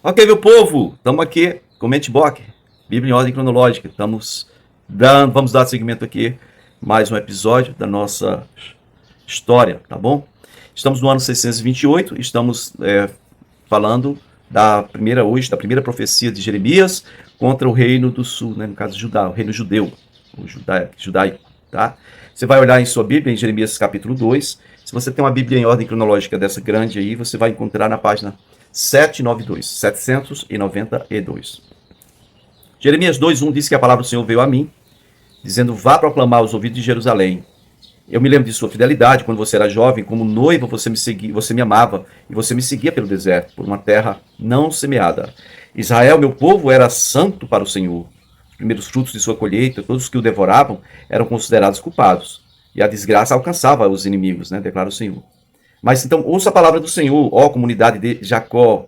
Ok, meu povo, estamos aqui com Mentebock, Bíblia em ordem cronológica. Vamos dar seguimento aqui, mais um episódio da nossa história, tá bom? Estamos no ano 628, estamos falando da primeira profecia de Jeremias contra o reino do sul, né? No caso Judá, o reino judeu, o judaico, tá? Você vai olhar em sua Bíblia, em Jeremias capítulo 2. Se você tem uma Bíblia em ordem cronológica dessa grande aí, você vai encontrar na página 792. Jeremias 2:1 diz que a palavra do Senhor veio a mim, dizendo: vá proclamar aos ouvidos de Jerusalém. Eu me lembro de sua fidelidade quando você era jovem, como noiva você me amava e você me seguia pelo deserto, por uma terra não semeada. Israel, meu povo, era santo para o Senhor. Os primeiros frutos de sua colheita, todos os que o devoravam, eram considerados culpados. E a desgraça alcançava os inimigos, né? Declara o Senhor. Mas então, ouça a palavra do Senhor, ó comunidade de Jacó,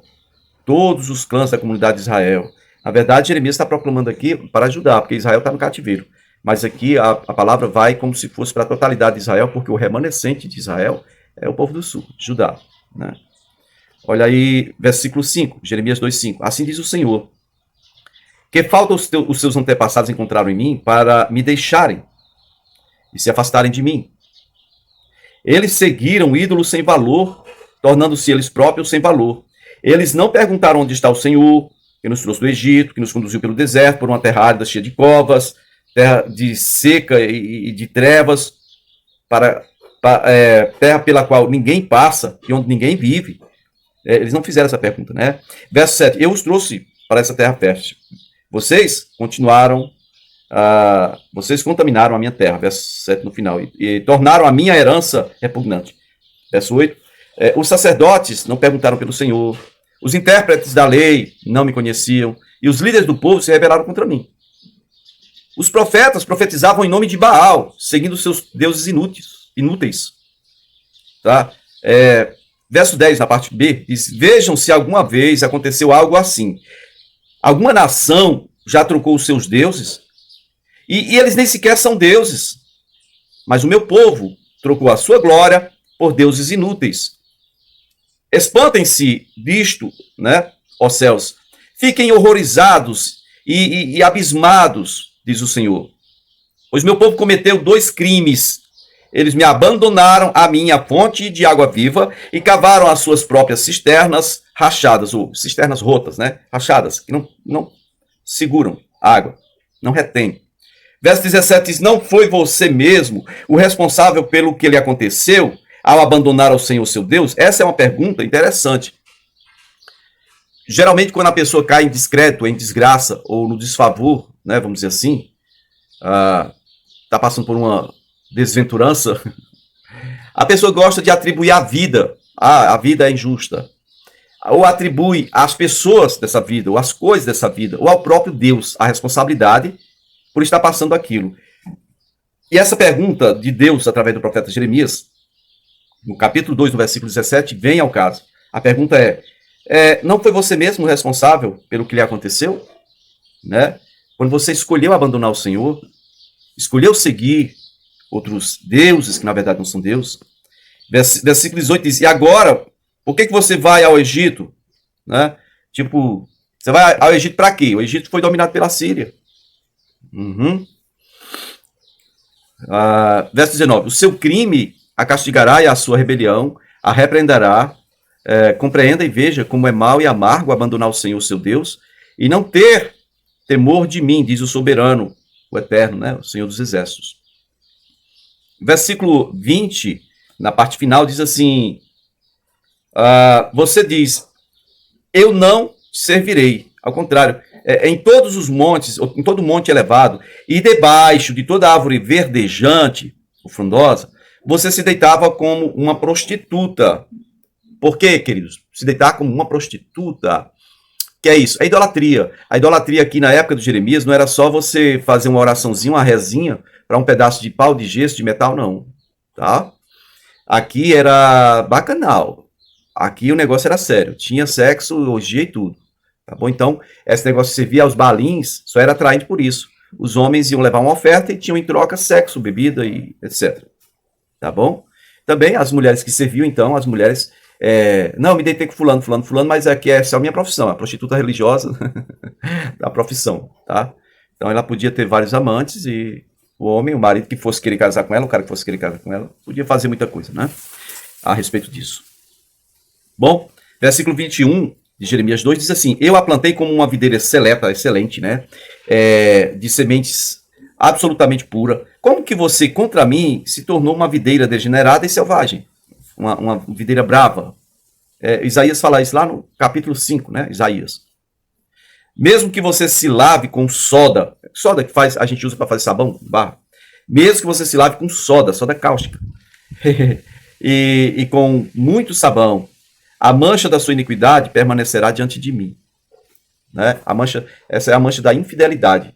todos os clãs da comunidade de Israel. Na verdade, Jeremias está proclamando aqui para Judá, porque Israel está no cativeiro. Mas aqui a palavra vai como se fosse para a totalidade de Israel, porque o remanescente de Israel é o povo do sul, Judá, né? Olha aí, versículo 5, Jeremias 2:5. Assim diz o Senhor: que falta os seus antepassados encontraram em mim para me deixarem e se afastarem de mim. Eles seguiram ídolos sem valor, tornando-se eles próprios sem valor. Eles não perguntaram onde está o Senhor, que nos trouxe do Egito, que nos conduziu pelo deserto, por uma terra árida cheia de covas, terra de seca e de trevas, terra pela qual ninguém passa e onde ninguém vive. Eles não fizeram essa pergunta, né? Verso 7. Eu os trouxe para essa terra fértil. Vocês contaminaram a minha terra, verso 7 no final, e tornaram a minha herança repugnante. Verso 8, os sacerdotes não perguntaram pelo Senhor, os intérpretes da lei não me conheciam, e os líderes do povo se rebelaram contra mim. Os profetas profetizavam em nome de Baal, seguindo seus deuses inúteis. Tá? Verso 10, na parte B, diz: vejam se alguma vez aconteceu algo assim. Alguma nação já trocou os seus deuses? E eles nem sequer são deuses. Mas o meu povo trocou a sua glória por deuses inúteis. Espantem-se disto, né, ó céus. Fiquem horrorizados e abismados, diz o Senhor. Pois meu povo cometeu 2 crimes. Eles me abandonaram a minha fonte de água viva e cavaram as suas próprias cisternas rachadas, ou cisternas rotas, né, rachadas, que não seguram água, não retém. Verso 17 diz: não foi você mesmo o responsável pelo que lhe aconteceu ao abandonar ao Senhor seu Deus? Essa é uma pergunta interessante. Geralmente, quando a pessoa cai em descrédito, em desgraça ou no desfavor, né, vamos dizer assim, está passando por uma desventurança, a pessoa gosta de atribuir a vida. A vida é injusta. Ou atribui às pessoas dessa vida, ou às coisas dessa vida, ou ao próprio Deus a responsabilidade por estar passando aquilo. E essa pergunta de Deus, através do profeta Jeremias, no capítulo 2, no versículo 17, vem ao caso. A pergunta não foi você mesmo responsável pelo que lhe aconteceu? Né? Quando você escolheu abandonar o Senhor, escolheu seguir outros deuses, que na verdade não são deuses. Versículo 18 diz: e agora, por que você vai ao Egito? Né? Tipo, você vai ao Egito para quê? O Egito foi dominado pela Síria. Verso 19: o seu crime a castigará e a sua rebelião a repreenderá. Compreenda e veja como é mau e amargo abandonar o Senhor seu Deus e não ter temor de mim, diz o soberano, o eterno, né? O Senhor dos exércitos. Versículo 20, na parte final, diz assim: você diz, eu não te servirei. Ao contrário, em todos os montes, em todo monte elevado, e debaixo de toda árvore verdejante, ou frondosa, você se deitava como uma prostituta. Por quê, queridos? Se deitar como uma prostituta. Que é isso? É idolatria. A idolatria aqui na época de Jeremias não era só você fazer uma oraçãozinha, uma rezinha, para um pedaço de pau, de gesso, de metal, não. Tá? Aqui era bacanal. Aqui o negócio era sério. Tinha sexo, orgia e tudo. Tá bom? Então, esse negócio de servir aos balins só era atraente por isso. Os homens iam levar uma oferta e tinham em troca sexo, bebida e etc. Tá bom? Também as mulheres que serviam, então, as mulheres Não, me deitei com fulano, mas aqui essa é a minha profissão, a prostituta religiosa da profissão, tá? Então ela podia ter vários amantes e o marido que fosse querer casar com ela, o cara que fosse querer casar com ela, podia fazer muita coisa, né? A respeito disso. Bom, versículo 21 de Jeremias 2 diz assim: eu a plantei como uma videira seleta, excelente, né? De sementes absolutamente pura. Como que você, contra mim, se tornou uma videira degenerada e selvagem? Uma videira brava. Isaías fala isso lá no capítulo 5, né? Isaías. Mesmo que você se lave com soda que a gente usa para fazer sabão, barra. Mesmo que você se lave com soda cáustica, e com muito sabão, a mancha da sua iniquidade permanecerá diante de mim. Né? Essa é a mancha da infidelidade.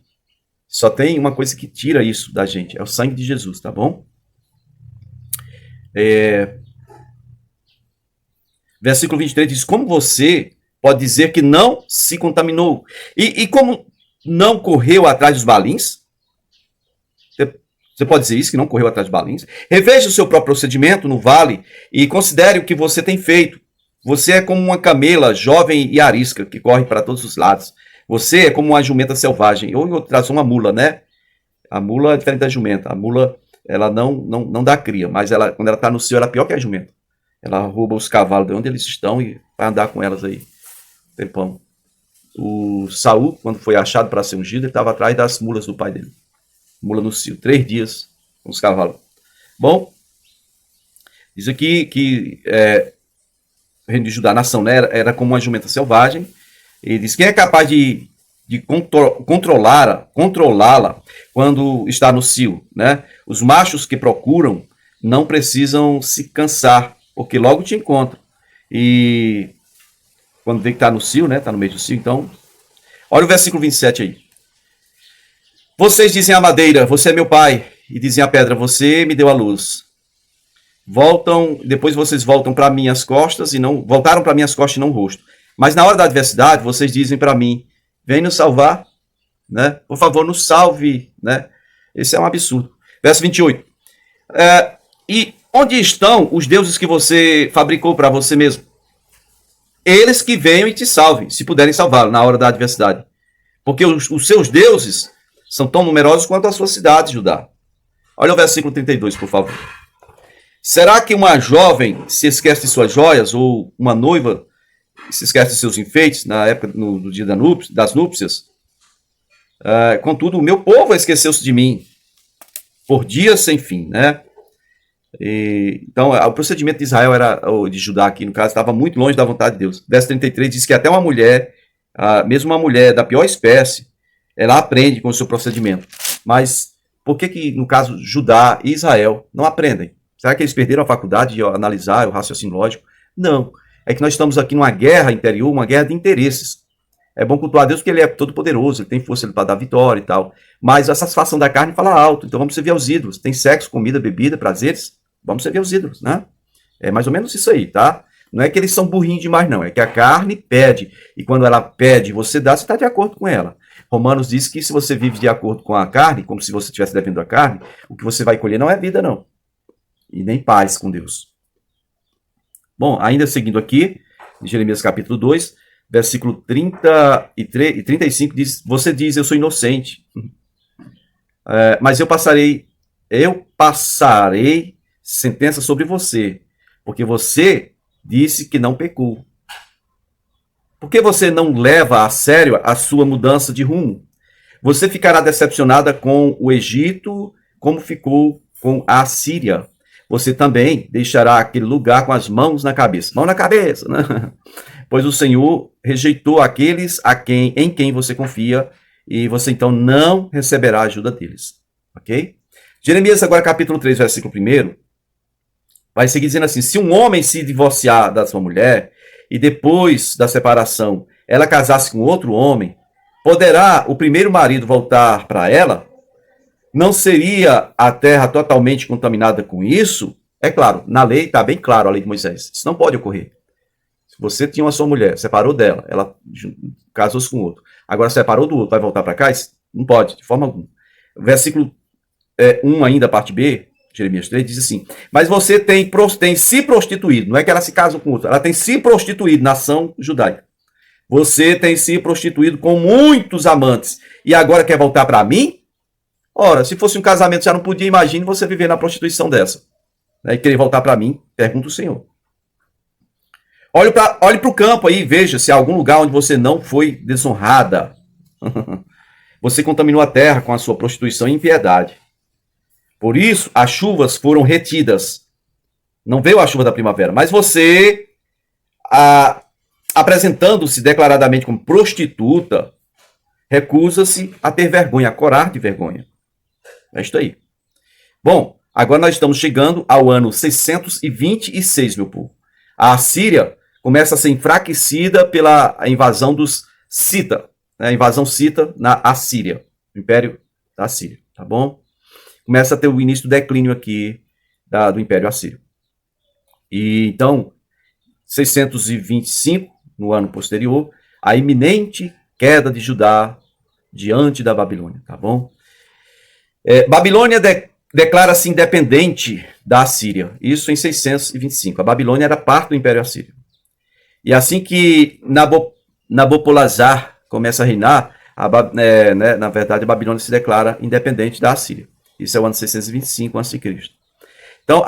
Só tem uma coisa que tira isso da gente, é o sangue de Jesus, tá bom? Versículo 23 diz: como você pode dizer que não se contaminou? E como não correu atrás dos balins? Você pode dizer isso, que não correu atrás dos balins? Reveja o seu próprio procedimento no vale e considere o que você tem feito. Você é como uma camela jovem e arisca, que corre para todos os lados. Você é como uma jumenta selvagem, ou em outra tradução, uma mula, né? A mula é diferente da jumenta. A mula, ela não dá cria, mas quando ela está no cio, ela é pior que a jumenta. Ela rouba os cavalos de onde eles estão e vai andar com elas aí. Tempão. O Saul, quando foi achado para ser ungido, ele estava atrás das mulas do pai dele. Mula no cio. 3 dias com os cavalos. Bom, diz aqui que o reino de Judá, a nação, né, era como uma jumenta selvagem. Ele diz: quem é capaz de controlá-la quando está no cio? Né? Os machos que procuram não precisam se cansar, porque logo te encontram. E quando vê que está no cio, né, está no meio do cio, então... Olha o versículo 27 aí. Vocês dizem à madeira: você é meu pai. E dizem à pedra: você me deu a luz. Depois vocês voltam para minhas costas voltaram para minhas costas e não o rosto. Mas na hora da adversidade, vocês dizem para mim: vem nos salvar, né? Por favor, nos salve, né? Esse é um absurdo. Verso 28. E onde estão os deuses que você fabricou para você mesmo? Eles que venham e te salvem, se puderem salvá-lo na hora da adversidade. Porque os seus deuses são tão numerosos quanto a sua cidade, Judá. Olha o versículo 32, por favor. Será que uma jovem se esquece de suas joias, ou uma noiva se esquece de seus enfeites na época, no dia das núpcias? Contudo, o meu povo esqueceu-se de mim por dias sem fim, né? Então, o procedimento de Israel, ou de Judá aqui, no caso, estava muito longe da vontade de Deus. Verso 33 diz que até uma mulher, mesmo uma mulher da pior espécie, ela aprende com o seu procedimento. Mas por que, no caso, Judá e Israel não aprendem? Será que eles perderam a faculdade de analisar o raciocínio lógico? Não. É que nós estamos aqui numa guerra interior, uma guerra de interesses. É bom cultuar a Deus porque ele é todo poderoso, ele tem força para dar vitória e tal. Mas a satisfação da carne fala alto, então vamos servir aos ídolos. Tem sexo, comida, bebida, prazeres, vamos servir aos ídolos, né? É mais ou menos isso aí, tá? Não é que eles são burrinhos demais, não. É que a carne pede. E quando ela pede, você dá, você está de acordo com ela. Romanos diz que se você vive de acordo com a carne, como se você estivesse devendo a carne, o que você vai colher não é vida, não. E nem paz com Deus. Bom, ainda seguindo aqui, em Jeremias capítulo 2, versículo 33 e 35, diz: você diz, eu sou inocente, mas eu passarei sentença sobre você, porque você disse que não pecou. Por que você não leva a sério a sua mudança de rumo? Você ficará decepcionada com o Egito, como ficou com a Síria. Você também deixará aquele lugar com as mãos na cabeça. Mão na cabeça, né? Pois o Senhor rejeitou aqueles em quem você confia, e você então não receberá a ajuda deles. Ok? Jeremias agora capítulo 3, versículo 1, vai seguir dizendo assim: se um homem se divorciar da sua mulher, e depois da separação ela casasse com outro homem, poderá o primeiro marido voltar para ela? Não seria a terra totalmente contaminada com isso? É claro, na lei está bem claro, a lei de Moisés. Isso não pode ocorrer. Se você tinha uma sua mulher, separou dela, ela casou-se com outro, agora separou do outro, vai voltar para cá? Isso não pode, de forma alguma. Versículo 1 ainda, parte B, Jeremias 3 diz assim: mas você tem se prostituído, não é que ela se casa com outro, ela tem se prostituído, nação judaica. Você tem se prostituído com muitos amantes e agora quer voltar para mim? Ora, se fosse um casamento, já não podia, imagine você viver na prostituição dessa. Né, e querer voltar para mim? Pergunta o Senhor. Olhe para o campo aí e veja se há algum lugar onde você não foi desonrada. Você contaminou a terra com a sua prostituição e impiedade. Por isso, as chuvas foram retidas. Não veio a chuva da primavera, mas você, apresentando-se declaradamente como prostituta, recusa-se a ter vergonha, a corar de vergonha. É isto aí. Bom, agora nós estamos chegando ao ano 626, meu povo. A Assíria começa a ser enfraquecida pela invasão dos Cita, né? A invasão Cita na Assíria, o Império da Assíria, tá bom? Começa a ter o início do declínio aqui do Império Assírio. E então, 625, no ano posterior, a iminente queda de Judá diante da Babilônia, tá bom? Babilônia declara-se independente da Assíria, isso em 625. A Babilônia era parte do Império Assírio. E assim que Nabopolassar começa a reinar, na verdade a Babilônia se declara independente da Assíria. Isso é o ano 625 a.C. Então,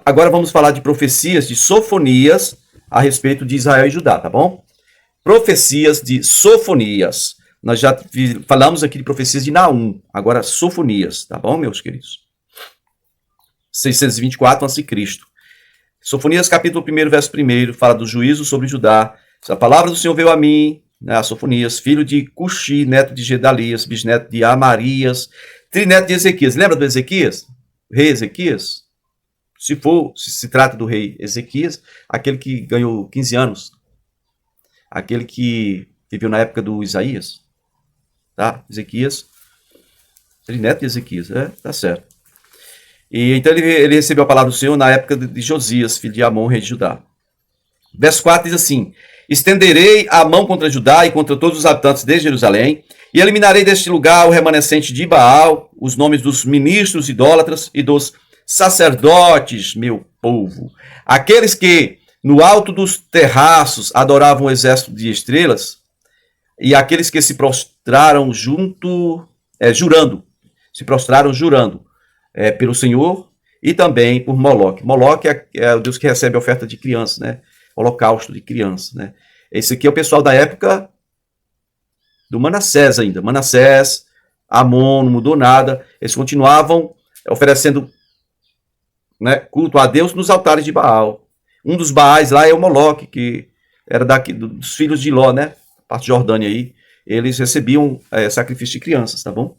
agora vamos falar de profecias de Sofonias a respeito de Israel e Judá, tá bom? Profecias de Sofonias. Nós já falamos aqui de profecias de Naum, agora Sofonias, tá bom, meus queridos? 624 a.C. Sofonias, capítulo 1, verso 1, fala do juízo sobre Judá. A palavra do Senhor veio a mim, né, a Sofonias, filho de Cuxi, neto de Gedalias, bisneto de Amarias, trineto de Ezequias. Lembra do Ezequias? O rei Ezequias? Se se trata do rei Ezequias, aquele que ganhou 15 anos, aquele que viveu na época do Isaías, tá? Ezequias, trineto de Ezequias, tá certo. E então ele recebeu a palavra do Senhor na época de Josias, filho de Amon, rei de Judá. Verso 4 diz assim: estenderei a mão contra Judá e contra todos os habitantes de Jerusalém, e eliminarei deste lugar o remanescente de Baal, os nomes dos ministros idólatras e dos sacerdotes, meu povo, aqueles que no alto dos terraços adoravam o exército de estrelas, e aqueles que se prostraram jurando pelo Senhor e também por Moloque. Moloque é o Deus que recebe a oferta de criança, né? Holocausto de criança, né? Esse aqui é o pessoal da época do Manassés ainda. Manassés, Amon, não mudou nada. Eles continuavam oferecendo, né, culto a Deus nos altares de Baal. Um dos Baais lá é o Moloque, que era dos filhos de Ló, né? Parte de Jordânia aí. Eles recebiam sacrifício de crianças, tá bom?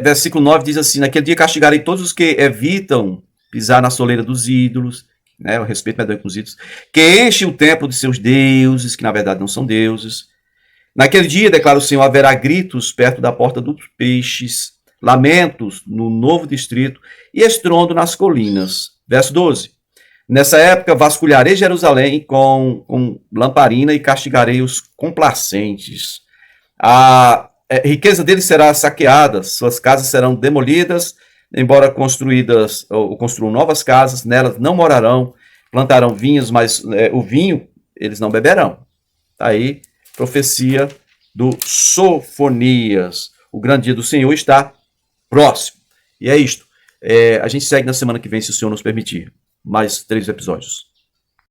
Versículo 9 diz assim: naquele dia castigarei todos os que evitam pisar na soleira dos ídolos, né, o respeito com os ídolos, que enchem o templo de seus deuses, que na verdade não são deuses. Naquele dia, declara o Senhor, haverá gritos perto da porta dos peixes, lamentos no novo distrito e estrondo nas colinas. Verso 12. Nessa época vasculharei Jerusalém com lamparina e castigarei os complacentes. A riqueza deles será saqueada, suas casas serão demolidas, embora construam novas casas, nelas não morarão, plantarão vinhos, mas o vinho eles não beberão. Tá aí, profecia do Sofonias. O grande dia do Senhor está próximo. E é isto. A gente segue na semana que vem, se o Senhor nos permitir. Mais 3 episódios.